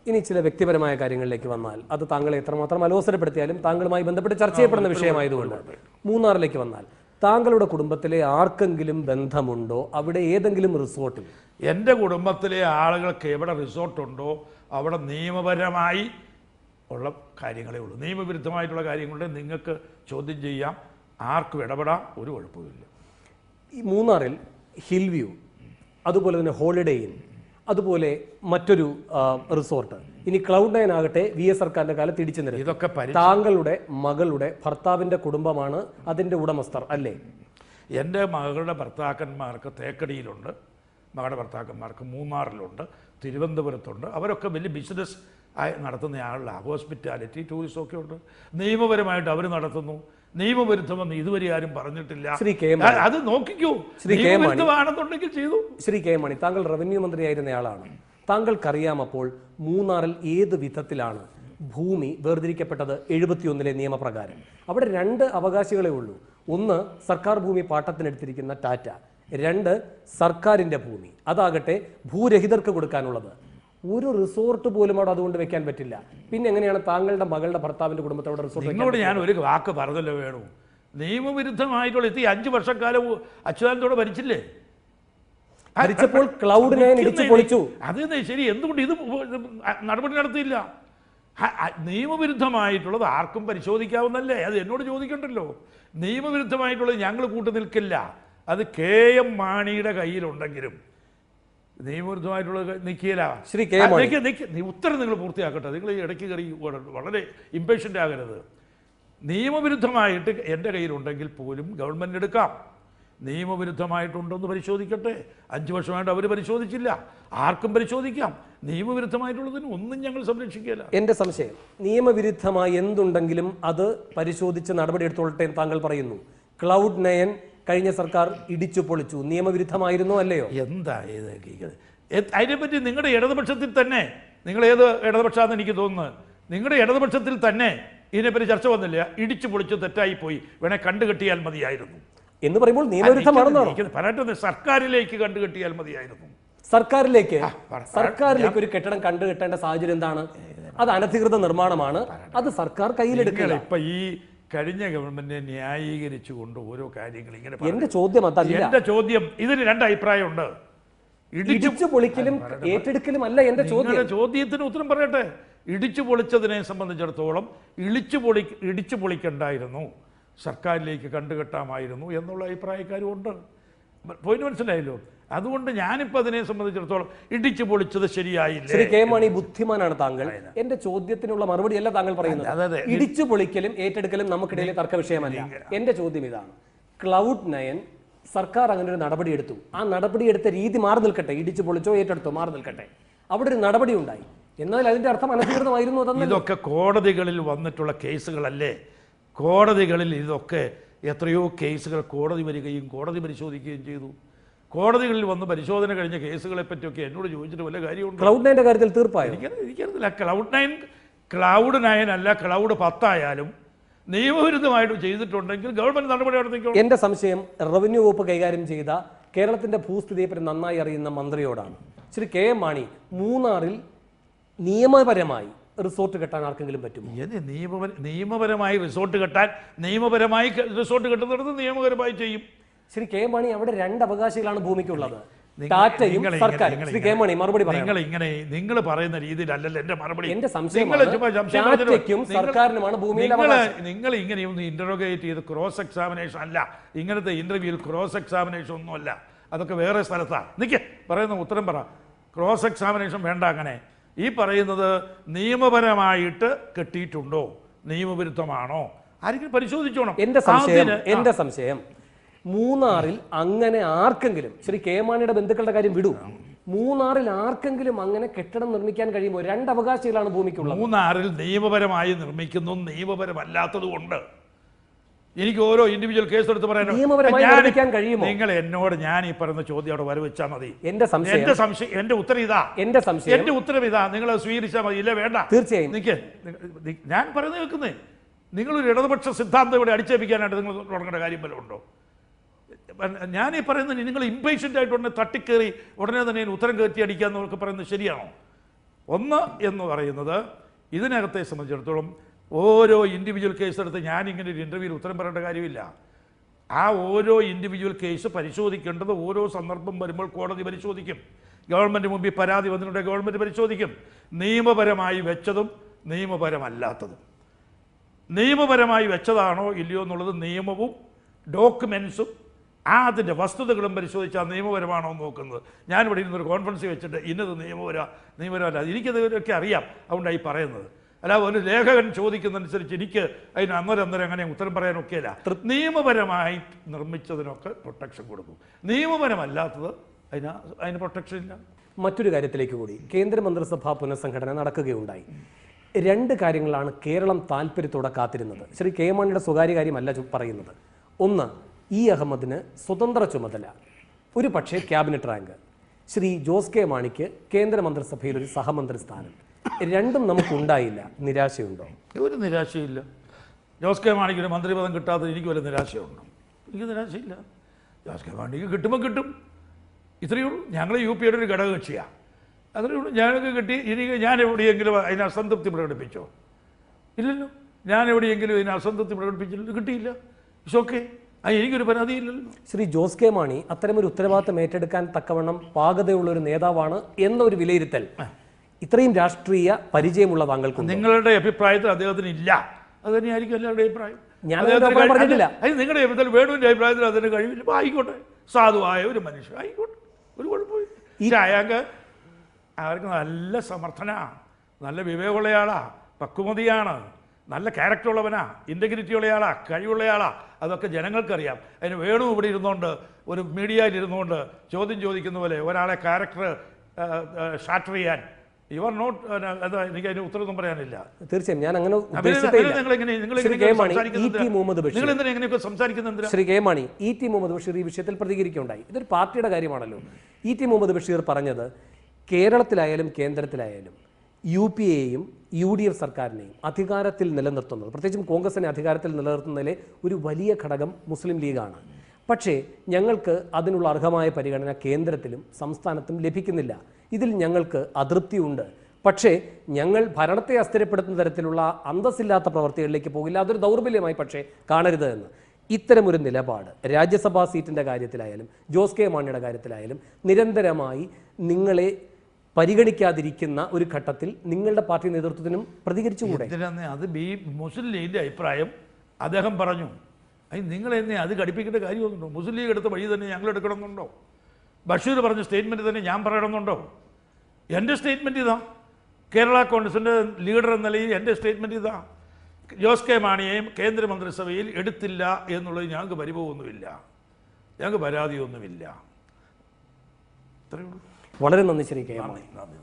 ഇനി ചില വ്യക്തിപരമായ കാര്യങ്ങളിലേക്ക് വന്നാൽ അത് താങ്കളെ എത്രമാത്രം അലോസരപ്പെടുത്തിയാലും താങ്കളുമായി ബന്ധപ്പെട്ട് ചർച്ച ചെയ്യപ്പെടുന്ന വിഷയമായതുകൊണ്ട് മൂന്നാറിലേക്ക് വന്നാൽ താങ്കളുടെ കുടുംബത്തിലെ ആർക്കെങ്കിലും ബന്ധമുണ്ടോ അവിടെ ഏതെങ്കിലും റിസോർട്ടിൽ? എൻ്റെ കുടുംബത്തിലെ ആളുകൾക്ക് എവിടെ റിസോർട്ടുണ്ടോ അവിടെ നിയമപരമായി ഉള്ള കാര്യങ്ങളേ ഉള്ളൂ. നിയമവിരുദ്ധമായിട്ടുള്ള കാര്യങ്ങളുടെ നിങ്ങൾക്ക് ചോദ്യം ചെയ്യാം, ആർക്കും ഇടപെടാം, ഒരു കുഴപ്പമില്ല. ഈ മൂന്നാറിൽ ഹിൽ വ്യൂ, അതുപോലെ തന്നെ ഹോളിഡേ ഇൻ, അതുപോലെ മറ്റൊരു റിസോർട്ട്, ഇനി ക്ലൗഡ്9 ആകട്ടെ VS സർക്കാരിന്റെ കാലത്ത് ഇടിച്ചു നിരത്തി. ഇതൊക്കെ താങ്കളുടെ മകളുടെ ഭർത്താവിന്റെ കുടുംബമാണ് അതിന്റെ ഉടമസ്ഥർ അല്ലേ? എൻ്റെ മകളുടെ ഭർത്താക്കന്മാർക്ക് തേക്കടിയിലുണ്ട്, മകളുടെ ഭർത്താക്കന്മാർക്ക് മൂന്നാറിലുണ്ട്, തിരുവനന്തപുരത്തുണ്ട്. അവരൊക്കെ വലിയ ബിസിനസ് നടത്തുന്ന ആളുകളാണ്. ഹോസ്പിറ്റാലിറ്റി, ടൂറിസം ഒക്കെ ഉണ്ട്. നിയമപരമായിട്ട് അവർ നടത്തുന്നു. നിയമവിരുദ്ധമെന്ന് ഇതുവരെ ആരും പറഞ്ഞിട്ടില്ല. അത് നോക്കിക്കൂ, നിയമവിരുദ്ധമാണെന്നുണ്ടെങ്കിൽ ചെയ്തു. ശ്രീ കെ മണി, താങ്കൾ റവന്യൂ മന്ത്രിയായിരുന്നയാളാണ്. താങ്കൾക്കറിയാം അപ്പോൾ മൂന്നാറിൽ ഏത് വിധത്തിലാണ് ഭൂമി വേർതിരിക്കപ്പെട്ടത് 71 നിയമപ്രകാരം. അവിടെ 2 അവകാശികളെ ഉള്ളൂ. ഒന്ന് സർക്കാർ ഭൂമി പാട്ടത്തിനെടുത്തിരിക്കുന്ന ടാറ്റ, 2 സർക്കാരിന്റെ ഭൂമി, അതാകട്ടെ ഭൂരഹിതർക്ക് കൊടുക്കാനുള്ളത്. ഒരു റിസോർട്ട് പോലും അവിടെ അതുകൊണ്ട് വെക്കാൻ പറ്റില്ല. പിന്നെ എങ്ങനെയാണ് താങ്കളുടെ മകളുടെ ഭർത്താവിന്റെ കുടുംബത്തോടെ റിസോർട്ട്? നിങ്ങളോട് ഞാൻ ഒരു വാക്ക് പറഞ്ഞല്ലോ വേണു, നിയമവിരുദ്ധമായിട്ടുള്ള 5 വർഷക്കാലം അച്യുതാനന്ദോടെ ഭരിച്ചില്ലേ? ഭരിച്ചപ്പോൾ ക്ലൗഡ്9 ഇടിച്ചു പൊളിച്ചു. അത് ശരി, എന്തുകൊണ്ട് ഇത് നടപടി നടത്തിയില്ല? നിയമവിരുദ്ധമായിട്ടുള്ളത് ആർക്കും പരിശോധിക്കാവുന്നല്ലേ? അത് എന്നോട് ചോദിക്കണ്ടല്ലോ. നിയമവിരുദ്ധമായിട്ടുള്ളത് ഞങ്ങൾ കൂട്ടു നിൽക്കില്ല. അത് KM മാണിയുടെ കയ്യിലുണ്ടെങ്കിലും നിയമവിരുദ്ധമായിട്ടുള്ളത് നിൽക്കില്ല. ശ്രീ കെ മണി, ഉത്തരം നിങ്ങൾ പൂർത്തിയാക്കട്ടെ. നിങ്ങൾ ഈ ഇടയ്ക്ക് കയറി വളരെ ഇമ്പേഷ്യൻ്റ് ആകരുത്. നിയമവിരുദ്ധമായിട്ട് എൻ്റെ കയ്യിലുണ്ടെങ്കിൽ പോലും ഗവൺമെൻറ് എടുക്കാം. നിയമവിരുദ്ധമായിട്ടുണ്ടെന്ന് പരിശോധിക്കട്ടെ. 5 വർഷമായിട്ട് അവർ പരിശോധിച്ചില്ല, ആർക്കും പരിശോധിക്കാം. നിയമവിരുദ്ധമായിട്ടുള്ളതിന് ഒന്നും ഞങ്ങൾ സംരക്ഷിക്കില്ല. എൻ്റെ സംശയം, നിയമവിരുദ്ധമായി എന്തുണ്ടെങ്കിലും അത് പരിശോധിച്ച് നടപടിയെടുത്തോളട്ടെ താങ്കൾ പറയുന്നു. ക്ലൗഡ്9 കഴിഞ്ഞ സർക്കാർ ഇടിച്ചു പൊളിച്ചു, നിയമവിരുദ്ധമായിരുന്നോ അല്ലയോ? എന്താ അതിനെപ്പറ്റി നിങ്ങളുടെ ഇടതുപക്ഷത്തിൽ തന്നെ, നിങ്ങൾ ഏത് ഇടതുപക്ഷമാണെന്ന് എനിക്ക് തോന്നുന്നത്, നിങ്ങളുടെ ഇടതുപക്ഷത്തിൽ തന്നെ ഇതിനെപ്പറ്റി ചർച്ച വന്നില്ല. ഇടിച്ചു പൊളിച്ചു തെറ്റായിപ്പോയി, വേണേൽ കണ്ടുകെട്ടിയാൽ മതിയായിരുന്നു എന്ന് പറയുമ്പോൾ നിയമവിരുദ്ധമാണെന്നാണ് പറയട്ടെ. സർക്കാരിലേക്ക് കണ്ടുകെട്ടിയാൽ മതിയായിരുന്നു. സർക്കാരിലേക്ക് ഒരു കെട്ടിടം കണ്ടുകെട്ടേണ്ട സാഹചര്യം എന്താണ്? അത് അനധികൃത നിർമ്മാണമാണ്, അത് സർക്കാർ കയ്യിലെടുക്കുക. ഇപ്പൊ ഈ കഴിഞ്ഞ ഗവൺമെന്റിനെ ന്യായീകരിച്ചുകൊണ്ട് ഓരോ കാര്യങ്ങൾ ഇങ്ങനെ. എന്റെ ചോദ്യം അതല്ല. എന്റെ ചോദ്യം, ഇതിന് 2 അഭിപ്രായമുണ്ട്. ഇടിച്ചു പൊളിക്കലും ഏറ്റെടുക്കലും അല്ല എന്റെ ചോദ്യം. ചോദ്യത്തിന് ഉത്തരം പറയട്ടെ. ഇടിച്ചു പൊളിച്ചതിനെ സംബന്ധിച്ചിടത്തോളം ഇടിച്ചു പൊളിക്കണ്ടായിരുന്നു, സർക്കാരിലേക്ക് കണ്ടുകെട്ടാമായിരുന്നു എന്നുള്ള അഭിപ്രായക്കാരും ഉണ്ട്. പോയിന്റ് മനസ്സിലായല്ലോ? അതുകൊണ്ട് ഞാനിപ്പോൾ അതിനെ സംബന്ധിച്ചിടത്തോളം ഇടിച്ചു പൊളിച്ചത് ശരിയായില്ല. ശ്രീ കെ മണി, ബുദ്ധിമാനാണ് താങ്കൾ. എന്റെ ചോദ്യത്തിനുള്ള മറുപടി അല്ല താങ്കൾ പറയുന്നത്. ഇടിച്ചു പൊളിക്കലും ഏറ്റെടുക്കലും നമുക്കിടയിലെ തർക്ക വിഷയമല്ല. എന്റെ ചോദ്യം ഇതാണ്, ക്ലൗഡ്9 സർക്കാർ അങ്ങനെ ഒരു നടപടി എടുത്തു. ആ നടപടി എടുത്ത രീതി മാറി നിൽക്കട്ടെ, ഇടിച്ചു പൊളിച്ചോ ഏറ്റെടുത്തോ മാറി നിൽക്കട്ടെ, അവിടെ ഒരു നടപടി ഉണ്ടായി. എന്നാൽ അതിന്റെ അർത്ഥം അനധികൃതമായിരുന്നു അതെന്ന്. ഇതൊക്കെ കോടതികളിൽ വന്നിട്ടുള്ള കേസുകളല്ലേ? കോടതികളിൽ ഇതൊക്കെ എത്രയോ കേസുകൾ കോടതി വരികയും കോടതി പരിശോധിക്കുകയും ചെയ്തു. കോടതികളിൽ വന്ന് പരിശോധന കഴിഞ്ഞ കേസുകളെ പറ്റിയൊക്കെ എന്നോട് ചോദിച്ചിട്ട് വല്ല കാര്യമുണ്ട്? ക്ലൗഡ്9 കാര്യത്തിൽ തീർപ്പായി എനിക്കറിയില്ല. ക്ലൗഡ്9 അല്ല, ക്ലൗഡ് 10 ആയാലും നിയമവിരുദ്ധമായിട്ട് ചെയ്തിട്ടുണ്ടെങ്കിൽ ഗവൺമെന്റ് നടപടി എടുത്തേക്കും. എന്റെ സംശയം റവന്യൂ വകുപ്പ് കൈകാര്യം ചെയ്ത കേരളത്തിന്റെ ഭൂസ്ഥിതിയെ പറ്റി നന്നായി അറിയുന്ന മന്ത്രിയോടാണ്. ശ്രീ കെ എം മാണി, മൂന്നാറിൽ നിയമപരമായി റിസോർട്ട് കെട്ടാൻ ആർക്കെങ്കിലും പറ്റുമോ? നിയമപരമായി റിസോർട്ട് കെട്ടാൻ, നിയമപരമായി റിസോർട്ട് കെട്ടുന്നിടത്ത് നിയമപരമായി ചെയ്യും. ശ്രീ കെ മണി, അവിടെ 2 അവകാശികളാണ് ഭൂമിക്കുള്ളത്, ടാറ്റയും സർക്കാരും. ശ്രീ കെ മണി മറുപടി നിങ്ങൾ പറയുന്ന രീതിയിലല്ലല്ലോ എന്റെ മറുപടി. എന്റെ സംശയം സർക്കാരിനുമാണ് ഭൂമിയിൽ അവകാശം. നിങ്ങൾ ഇങ്ങനെയൊന്ന് ഇന്ററോഗേറ്റ് ചെയ്ത് ക്രോസ് എക്സാമിനേഷൻ അല്ല, ഇങ്ങനത്തെ ഇന്റർവ്യൂവിൽ ക്രോസ് എക്സാമിനേഷൻ ഒന്നുമല്ല, അതൊക്കെ വേറെ സ്ഥലത്താണ്. നിൽക്കേ പറയുന്ന ഉത്തരം പറ. ക്രോസ് എക്സാമിനേഷൻ വേണ്ട. അങ്ങനെ ഈ പറയുന്നത് നിയമപരമായിട്ട് കെട്ടിയിട്ടുണ്ടോ, നിയമവിരുദ്ധമാണോ, ആരെങ്കിലും പരിശോധിച്ചോണം. എന്റെ സംശയം മൂന്നാറിൽ അങ്ങനെ ആർക്കെങ്കിലും, ശ്രീ കെ മാണിയുടെ ബന്ധുക്കളുടെ കാര്യം വിടൂ, മൂന്നാറിൽ ആർക്കെങ്കിലും അങ്ങനെ കെട്ടിടം നിർമ്മിക്കാൻ കഴിയുമോ? 2 അവകാശികളാണ് ഭൂമിക്കുള്ളത്. മൂന്നാറിൽ നിയമപരമായി നിർമ്മിക്കുന്നു, നിയമപരമല്ലാത്തത് കൊണ്ട് എനിക്ക് ഓരോ ഇൻഡിവിജ്വൽ കേസ് എടുത്ത് പറയാൻ കഴിയുമോ? നിങ്ങൾ എന്നോട് ഞാൻ ഈ പറയുന്ന ചോദ്യം അവിടെ വരവെച്ചാൽ മതി. എന്റെ സംശയം എന്റെ ഉത്തരം ഇതാ. എന്റെ ഉത്തരം ഇതാ. നിങ്ങൾ സ്വീകരിച്ചാൽ മതി. ഇല്ല വേണ്ട, തീർച്ചയായും. ഞാൻ പറയുന്നത് കേൾക്കുന്നേ. നിങ്ങളൊരു ഇടതുപക്ഷ സിദ്ധാന്തം ഇവിടെ അടിച്ചേൽപ്പിക്കാനായിട്ട് നിങ്ങൾ തുടങ്ങേണ്ട കാര്യം വല്ലതും ഉണ്ടോ? ഞാനീ പറയുന്നത് നിങ്ങൾ ഇംപേഷ്യൻ്റ് ആയിട്ട് ഉടനെ തട്ടിക്കേറി ഉടനെ തന്നെ ഉത്തരം കയറ്റി അടിക്കാന്നൊക്കെ പറയുന്നത് ശരിയാണോ? ഒന്ന് എന്ന് പറയുന്നത് ഇതിനകത്തെ സംബന്ധിച്ചിടത്തോളം ഓരോ ഇൻഡിവിജ്വൽ കേസ് എടുത്ത് ഞാനിങ്ങനെ ഒരു ഇൻ്റർവ്യൂവിൽ ഉത്തരം പറയേണ്ട കാര്യമില്ല. ആ ഓരോ ഇൻഡിവിജ്വൽ കേസ് പരിശോധിക്കേണ്ടത് ഓരോ സന്ദർഭം വരുമ്പോൾ കോടതി പരിശോധിക്കും. ഗവൺമെൻറ് മുമ്പിൽ പരാതി വന്നിട്ടുണ്ടെങ്കിൽ ഗവൺമെൻറ് പരിശോധിക്കും. നിയമപരമായി വെച്ചതും നിയമപരമല്ലാത്തതും. നിയമപരമായി വെച്ചതാണോ ഇല്ലയോ എന്നുള്ളത് നിയമവും ഡോക്യുമെൻസും അതിൻ്റെ വസ്തുതകളും പരിശോധിച്ചാൽ നിയമപരമാണോ എന്ന് നോക്കുന്നത്. ഞാനിവിടെ ഇരുന്നൊരു കോൺഫറൻസ് വെച്ചിട്ട് ഇന്നത് നിയമപരമല്ല, എനിക്കതൊക്കെ അറിയാം, അതുകൊണ്ടായി പറയുന്നത്. അല്ല, ഒരു ലേഖകൻ ചോദിക്കുന്നതനുസരിച്ച് എനിക്ക് അതിന് അന്നേരം അങ്ങനെ ഉത്തരം പറയാനൊക്കെയല്ല. നിയമപരമായി നിർമ്മിച്ചതിനൊക്കെ പ്രൊട്ടക്ഷൻ കൊടുക്കും, നിയമപരമല്ലാത്തത് അതിന് പ്രൊട്ടക്ഷൻ ഇല്ല. മറ്റൊരു കാര്യത്തിലേക്ക് കൂടി കേന്ദ്രമന്ത്രിസഭാ പുനഃസംഘടന നടക്കുകയുണ്ടായി. 2 കാര്യങ്ങളാണ് കേരളം താല്പര്യത്തോടെ കാത്തിരുന്നത്. ശ്രീ കെ മാണിയുടെ സ്വകാര്യ കാര്യമല്ല പറയുന്നത്. ഒന്ന്, ഇ അഹമ്മദിന് സ്വതന്ത്ര ചുമതല, ഒരു പക്ഷേ cabinet rank. Shri Jose K മാണിക്ക് കേന്ദ്രമന്ത്രിസഭയിൽ ഒരു സഹമന്ത്രി സ്ഥാനം. രണ്ടും നമുക്കുണ്ടായില്ല. നിരാശയുണ്ടോ? ഒരു നിരാശയില്ല. ജോസ് കെ മാണിക്ക് ഒരു മന്ത്രിപദം കിട്ടാതെ എനിക്ക് വല്ല നിരാശയുണ്ടോ? എനിക്ക് നിരാശയില്ല. ജോസ് കെ മാണിക്ക് കിട്ടുമ്പോൾ കിട്ടും, ഇത്രയേ ഉള്ളൂ. ഞങ്ങൾ UPയുടെ ഒരു ഘടകകക്ഷിയാണ്, അത്രയേ ഉള്ളൂ. ഞങ്ങൾക്ക് കിട്ടി. ഞാൻ എവിടെയെങ്കിലും അതിന് അസംതൃപ്തി പ്രകടിപ്പിച്ചോ? ഇല്ലല്ലോ. ഞാൻ എവിടെയെങ്കിലും ഇതിന് അസംതൃപ്തി പ്രകടിപ്പിച്ചില്ല, കിട്ടിയില്ല. It's okay. എനിക്കൊരു പരാതിയില്ലല്ലോ. ശ്രീ ജോസ് കെ മാണി അത്തരമൊരു ഉത്തരവാദിത്തം ഏറ്റെടുക്കാൻ തക്കവണ്ണം പാകതയുള്ള ഒരു നേതാവാണ് എന്നൊരു വിലയിരുത്തൽ ഇത്രയും രാഷ്ട്രീയ പരിചയമുള്ള താങ്കൾക്ക് നിങ്ങളുടെ അഭിപ്രായത്തിൽ അദ്ദേഹത്തിന് ഇല്ല? അത് തന്നെയായിരിക്കും എല്ലാവരുടെയും അഭിപ്രായം. പറഞ്ഞിട്ടില്ല. നിങ്ങളുടെ അഭിപ്രായത്തിൽ വേണുവിൻ്റെ അഭിപ്രായത്തിൽ അതിന് കഴിവില്ല. ആയിക്കോട്ടെ, സാധുവായ ഒരു മനുഷ്യൻ ആയിക്കോട്ടെ, ഒരു കുഴപ്പമില്ല. ഈ അയാൾക്ക് അവർക്ക് നല്ല സമർത്ഥനാണ്, നല്ല വിവേകമുള്ളയാളാ, പക്വമതിയാണ്, നല്ല ക്യാരക്ടറുള്ളവനാ, ഇൻറ്റഗ്രിറ്റി ഉള്ളയാളാ, കഴിവുള്ളയാളാ. അതൊക്കെ ജനങ്ങൾക്കറിയാം. അതിന് വേണു ഇവിടെ ഇരുന്നുകൊണ്ട് ഒരു മീഡിയയിൽ ഇരുന്നുകൊണ്ട് ചോദ്യം ചോദിക്കുന്ന പോലെ ഒരാളെ ക്യാരക്ടർ ഷാറ്റർ ചെയ്യാൻ യുവർ നോട്ട്, എനിക്ക് അതിന് ഉത്തരവൊന്നും പറയാനില്ല. തീർച്ചയായും ഞാൻ അങ്ങനെ ശ്രീ കെ മാണി E.T. മുഹമ്മദ് ബഷീർ ഈ വിഷയത്തിൽ പ്രതികരിക്കുകയുണ്ടായി. ഇതൊരു പാർട്ടിയുടെ കാര്യമാണല്ലോ. E.T. മുഹമ്മദ് ബഷീർ പറഞ്ഞത് കേരളത്തിലായാലും കേന്ദ്രത്തിലായാലും UPയെയും UDF സർക്കാരിനെയും അധികാരത്തിൽ നിലനിർത്തുന്നത്, പ്രത്യേകിച്ചും കോൺഗ്രസിനെ അധികാരത്തിൽ നിലനിർത്തുന്നതിലെ ഒരു വലിയ ഘടകം മുസ്ലിം ലീഗാണ്. പക്ഷേ ഞങ്ങൾക്ക് അതിനുള്ള അർഹമായ പരിഗണന കേന്ദ്രത്തിലും സംസ്ഥാനത്തും ലഭിക്കുന്നില്ല. ഇതിൽ ഞങ്ങൾക്ക് അതൃപ്തിയുണ്ട്. പക്ഷേ ഞങ്ങൾ ഭരണത്തെ അസ്ഥിരപ്പെടുത്തുന്ന തരത്തിലുള്ള അന്തസ്സില്ലാത്ത പ്രവൃത്തികളിലേക്ക് പോകില്ല. അതൊരു ദൗർബല്യമായി പക്ഷേ കാണരുത് എന്ന്. ഇത്തരമൊരു നിലപാട് രാജ്യസഭാ സീറ്റിൻ്റെ കാര്യത്തിലായാലും ജോസ് കെ മാണിയുടെ കാര്യത്തിലായാലും നിരന്തരമായി നിങ്ങളെ പരിഗണിക്കാതിരിക്കുന്ന ഒരു ഘട്ടത്തിൽ നിങ്ങളുടെ പാർട്ടി നേതൃത്വത്തിനും പ്രതികരിച്ചുകൂടെ? അത് മുസ്ലിം ലീഗിൻ്റെ അഭിപ്രായം അദ്ദേഹം പറഞ്ഞു. നിങ്ങൾ എന്നെ അത് ഘടിപ്പിക്കേണ്ട കാര്യമൊന്നുണ്ടോ? മുസ്ലിം ലീഗ് എടുത്ത വഴി തന്നെ ഞങ്ങൾ എടുക്കണമെന്നുണ്ടോ? ബഷീർ പറഞ്ഞ സ്റ്റേറ്റ്മെൻറ്റ് തന്നെ ഞാൻ പറയണമെന്നുണ്ടോ? എൻ്റെ സ്റ്റേറ്റ്മെൻറ്റ് ഇതാ. കേരള കോൺഗ്രസിൻ്റെ ലീഡർ എന്ന നിലയിൽ എൻ്റെ സ്റ്റേറ്റ്മെൻറ്റ് ഇതാ. ജോസ് കെ മാണിയെയും കേന്ദ്രമന്ത്രിസഭയിൽ എടുത്തില്ല എന്നുള്ളത് ഞങ്ങൾക്ക് പരിഭവമൊന്നുമില്ല, ഞങ്ങൾക്ക് പരാതിയൊന്നുമില്ല. അത്രയേ ഉള്ളൂ. വളരെ നന്ദി ശ്രീ കെ മാണി. നന്ദി.